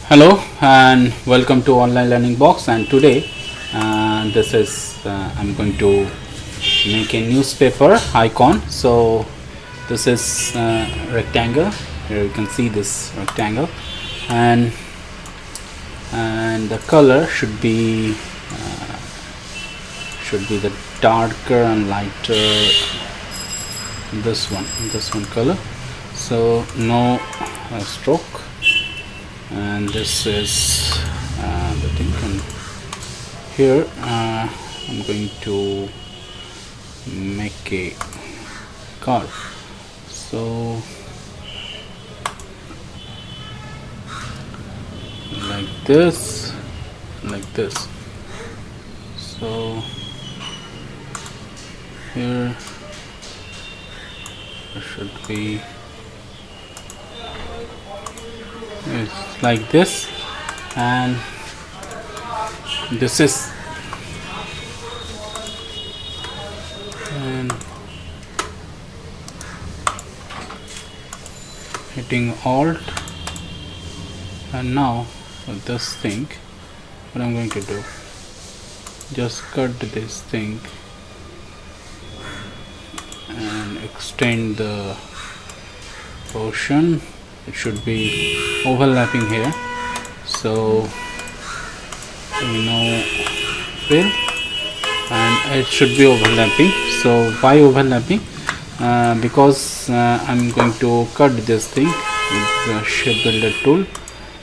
Hello and welcome to Online Learning Box, and today this is I'm going to make a newspaper icon. So this is rectangle. Here you can see this rectangle, and the color should be the darker and lighter, this one color. So no stroke, and this is the thing. And here I'm going to make a card. So like this. So here it should be like this, and this is hitting Alt. And now with this thing, what I'm going to do, just cut this thing and extend the portion. It should be overlapping here, so fill, and it should be overlapping. So why overlapping? Because I'm going to cut this thing with the shape builder tool,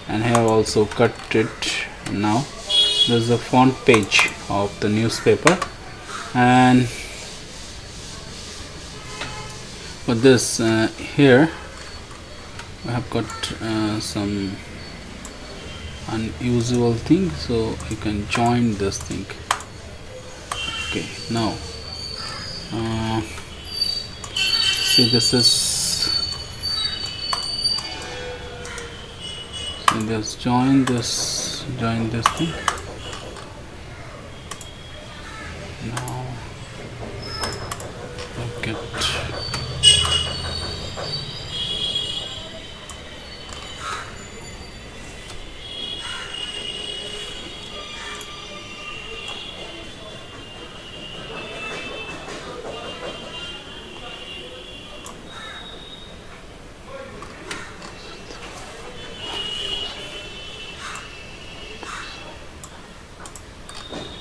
and here also cut it. Now this is the font page of the newspaper, and for this here I have got some unusual thing, so you can join this thing. Okay, now see, this is, so just join this thing. Now look at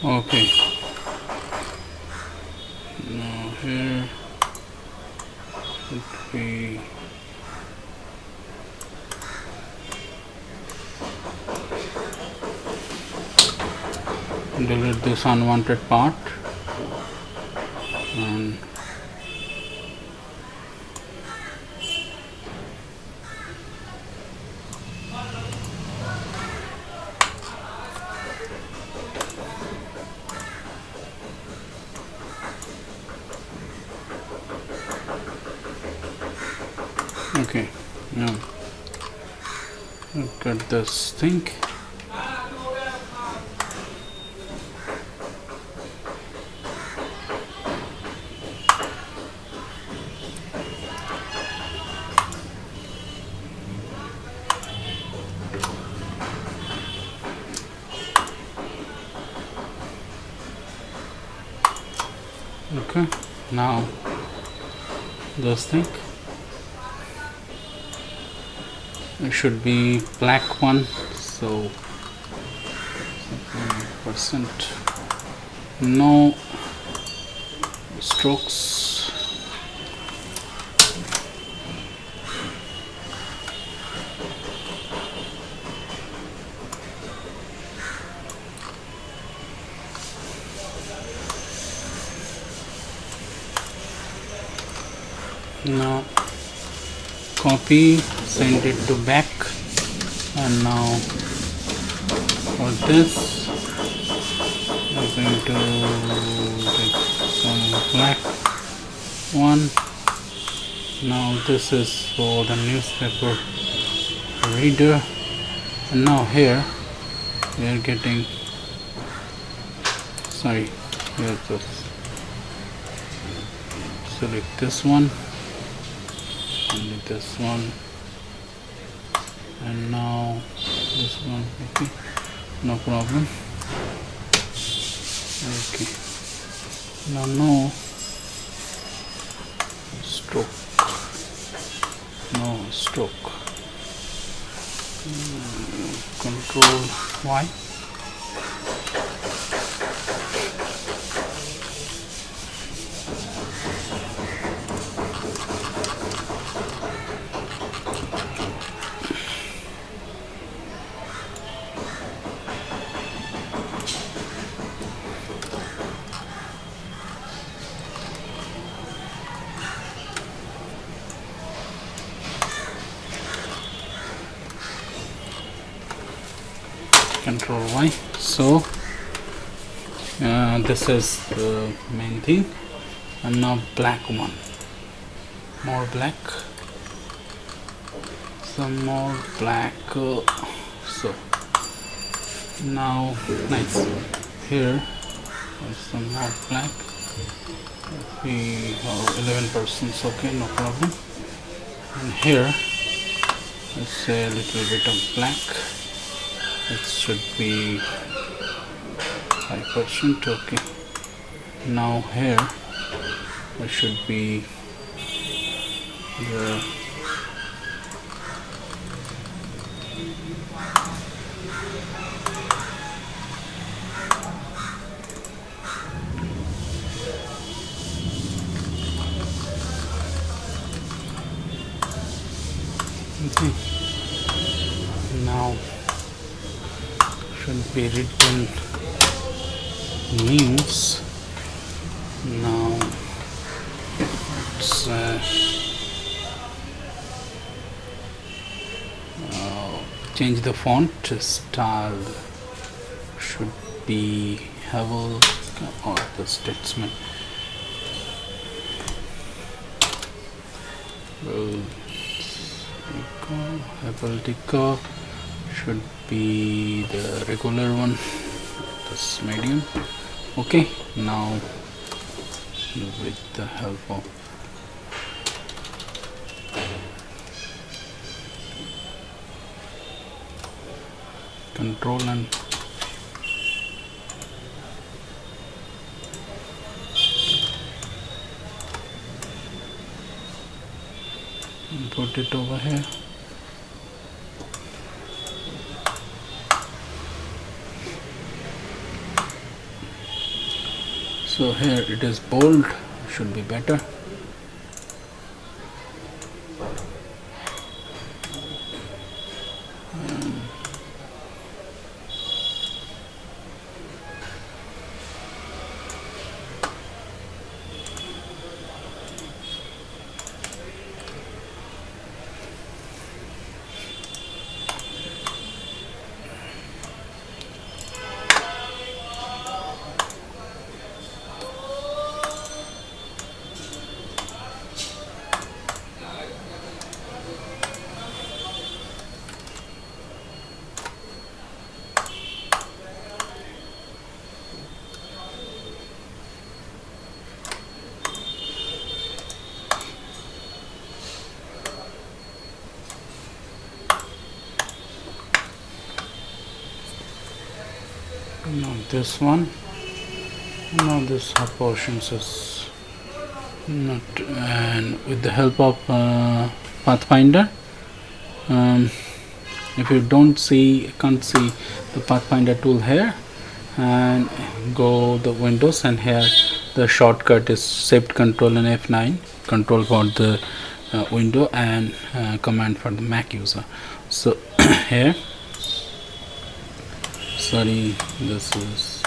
okay. Now here should be delete this unwanted part, and okay, now look at this thing. Okay, now this thing, it should be black one, so percent no strokes. Now copy, send it to back, and now for this I'm going to take some black one. Now this is for the newspaper reader, and now here we are getting, sorry, here just select this one, and this one, and now this one. Okay, no problem. Okay, now no stroke, no stroke. Control Y. Control Y. So this is the main thing, and now black one, more black, some more black. So now nice. Here some more black. We have 11%. Okay, no problem. And here let's say a little bit of black. It should be 5%. Okay, now here it should be the okay. Now should be written means. Now it's change the font. Style should be Havel or the Statesman. Havel should be the regular one, this medium. Okay, now with the help of control and put it over here. So here it is bold, should be better. Now this one, now this portions is not, and with the help of Pathfinder, if you can't see the Pathfinder tool here, and go the Windows, and here the shortcut is Shift Control and F9, Control for the window and Command for the Mac user. So here, sorry, this is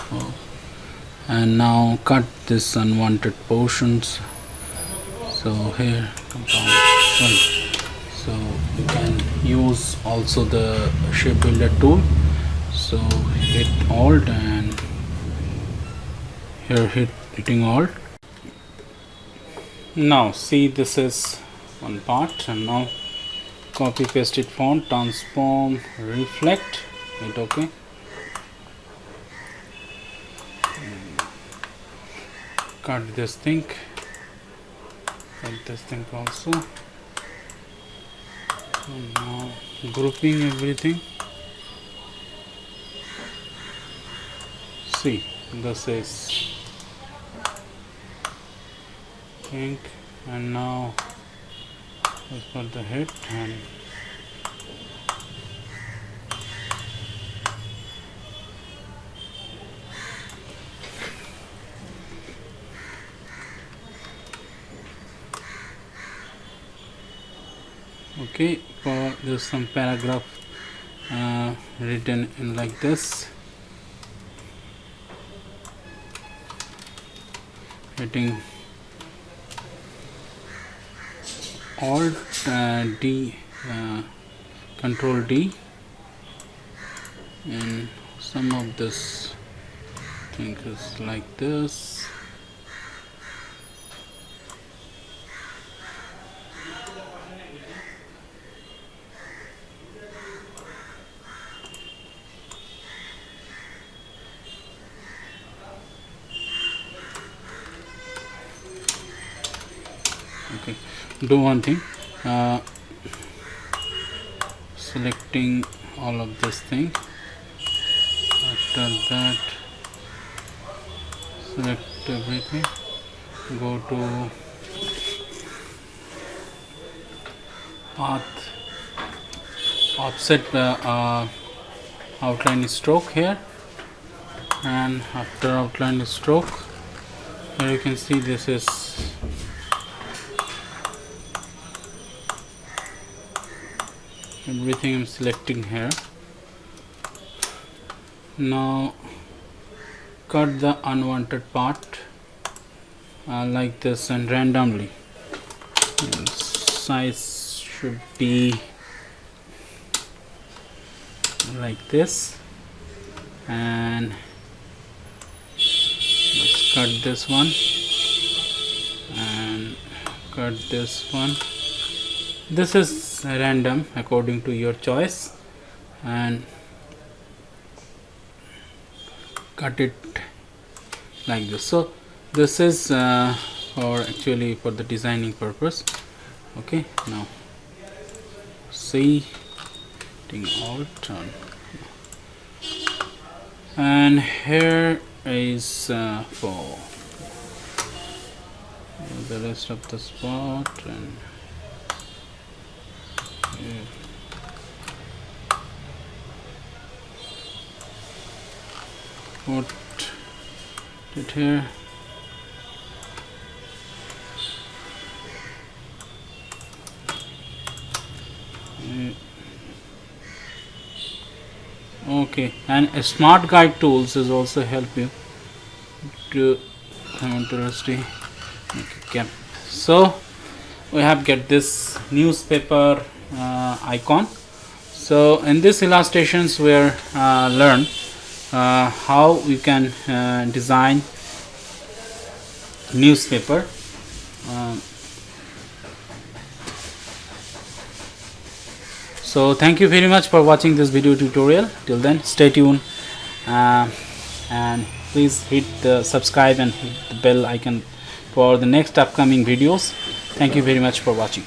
and now cut this unwanted portions. So here compound one. So you can use also the shape builder tool. So hit Alt and here hitting Alt. Now see, this is one part, and now copy paste it font, transform, reflect it. Okay, cut this thing, cut this thing also, and now grouping everything. See, this is pink, and now let's put the head and okay. For there's some paragraph written in like this, hitting Alt D, Control D, and some of this thing is like this. Okay, do one thing, selecting all of this thing. After that, select everything, go to path, offset outline stroke here, and after outline stroke, here you can see this is everything I'm selecting here. Now cut the unwanted part like this, and randomly, and size should be like this, and let's cut this one and cut this one. This is random according to your choice, and cut it like this. So this is for actually for the designing purpose. Okay, now see, hitting Alt and here is for the rest of the spot, and put it here. Okay, and smart guide tools is also help you to interesting. Okay, so we have get this newspaper icon. So in this illustrations we learn how we can design newspaper. So thank you very much for watching this video tutorial. Till then, stay tuned and please hit the subscribe and hit the bell icon for the next upcoming videos. Thank you very much for watching.